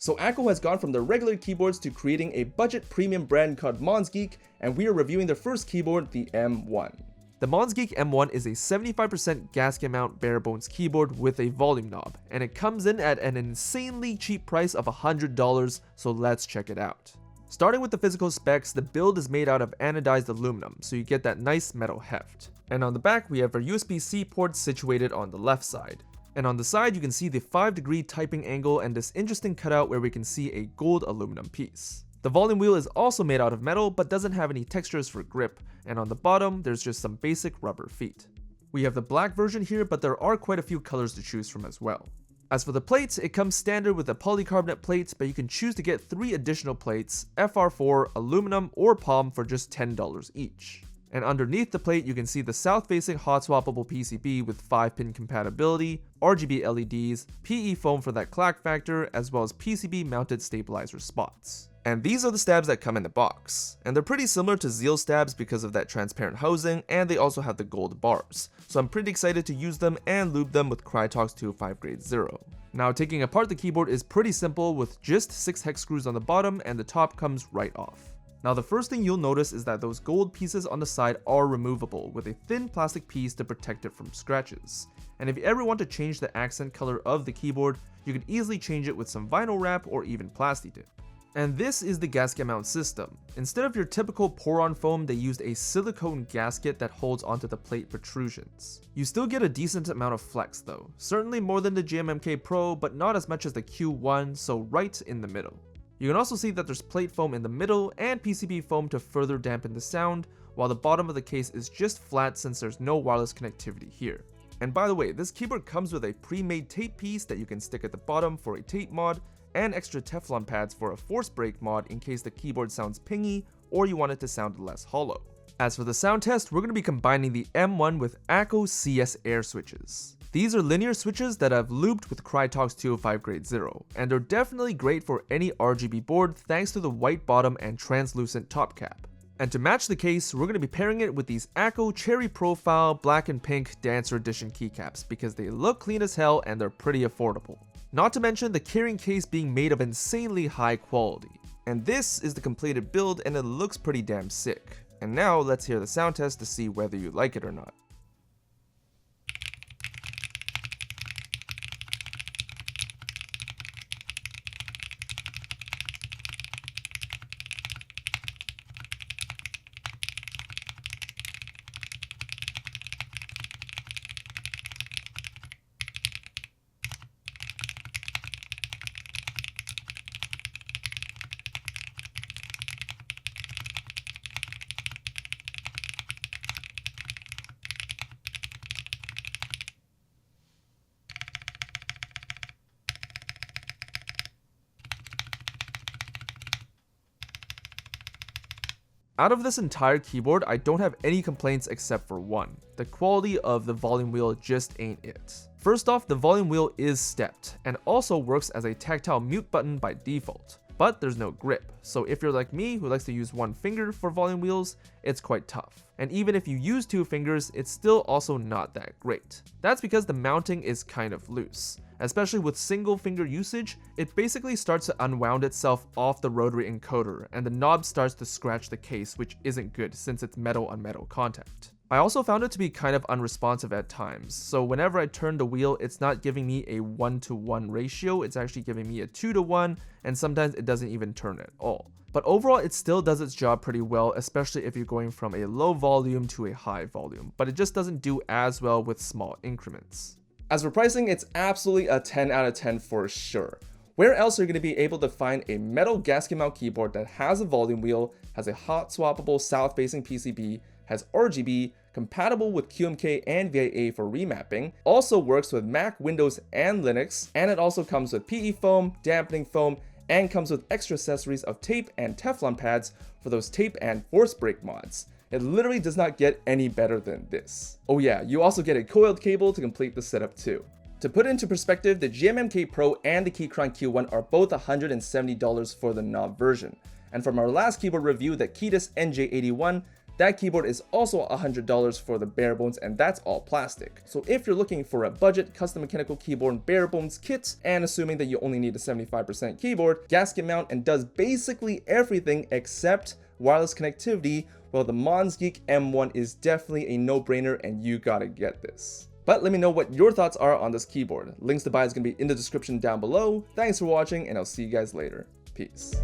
So Akko has gone from the regular keyboards to creating a budget premium brand called Monsgeek, and we are reviewing their first keyboard, the M1. The Monsgeek M1 is a 75% gasket mount bare bones keyboard with a volume knob, and it comes in at an insanely cheap price of $100, so let's check it out. Starting with the physical specs, the build is made out of anodized aluminum, so you get that nice metal heft. And on the back, we have our USB-C port situated on the left side. And on the side, you can see the 5-degree typing angle and this interesting cutout where we can see a gold aluminum piece. The volume wheel is also made out of metal but doesn't have any textures for grip, and on the bottom there's just some basic rubber feet. We have the black version here, but there are quite a few colors to choose from as well. As for the plates, it comes standard with a polycarbonate plate, but you can choose to get 3 additional plates, FR4, aluminum, or palm for just $10 each. And underneath the plate you can see the south-facing hotswappable PCB with 5-pin compatibility, RGB LEDs, PE foam for that clack factor, as well as PCB mounted stabilizer spots. And these are the stabs that come in the box, and they're pretty similar to Zeal stabs because of that transparent housing, and they also have the gold bars, so I'm pretty excited to use them and lube them with Krytox 205 grade 0. Now taking apart the keyboard is pretty simple with just 6 hex screws on the bottom and the top comes right off. Now the first thing you'll notice is that those gold pieces on the side are removable with a thin plastic piece to protect it from scratches. And if you ever want to change the accent color of the keyboard, you can easily change it with some vinyl wrap or even plasti dip. And this is the gasket mount system. Instead of your typical pour-on foam, they used a silicone gasket that holds onto the plate protrusions. You still get a decent amount of flex though, certainly more than the GMMK Pro, but not as much as the Q1, so right in the middle. You can also see that there's plate foam in the middle and PCB foam to further dampen the sound, while the bottom of the case is just flat since there's no wireless connectivity here. And by the way, this keyboard comes with a pre-made tape piece that you can stick at the bottom for a tape mod, and extra Teflon pads for a force break mod in case the keyboard sounds pingy or you want it to sound less hollow. As for the sound test, we're going to be combining the M1 with Akko CS Air switches. These are linear switches that I've looped with Krytox 205 grade 0, and they're definitely great for any RGB board thanks to the white bottom and translucent top cap. And to match the case, we're going to be pairing it with these Akko Cherry Profile Black and Pink Dancer Edition keycaps because they look clean as hell and they're pretty affordable. Not to mention the carrying case being made of insanely high quality. And this is the completed build and it looks pretty damn sick. And now let's hear the sound test to see whether you like it or not. Out of this entire keyboard, I don't have any complaints except for one. The quality of the volume wheel just ain't it. First off, the volume wheel is stepped, and also works as a tactile mute button by default. But there's no grip, so if you're like me who likes to use one finger for volume wheels, it's quite tough. And even if you use 2 fingers, it's still also not that great. That's because the mounting is kind of loose. Especially with single finger usage, it basically starts to unwound itself off the rotary encoder, and the knob starts to scratch the case, which isn't good since it's metal on metal contact. I also found it to be kind of unresponsive at times, so whenever I turn the wheel, it's not giving me a 1:1 ratio, it's actually giving me a 2:1, and sometimes it doesn't even turn at all. But overall, it still does its job pretty well, especially if you're going from a low volume to a high volume, but it just doesn't do as well with small increments. As for pricing, it's absolutely a 10 out of 10 for sure. Where else are you going to be able to find a metal gasket mount keyboard that has a volume wheel, has a hot swappable south-facing PCB, has RGB, compatible with QMK and VIA for remapping, also works with Mac, Windows, and Linux, and it also comes with PE foam, dampening foam, and comes with extra accessories of tape and Teflon pads for those tape and force break mods. It literally does not get any better than this. Oh yeah, you also get a coiled cable to complete the setup too. To put it into perspective, the GMMK Pro and the Keychron Q1 are both $170 for the knob version. And from our last keyboard review, the Ketis NJ81, That keyboard is also $100 for the bare bones, and that's all plastic. So if you're looking for a budget custom mechanical keyboard bare bones kit, and assuming that you only need a 75% keyboard, gasket mount, and does basically everything except wireless connectivity, well, the Monsgeek M1 is definitely a no-brainer and you gotta get this. But let me know what your thoughts are on this keyboard. Links to buy is gonna be in the description down below. Thanks for watching, and I'll see you guys later. Peace.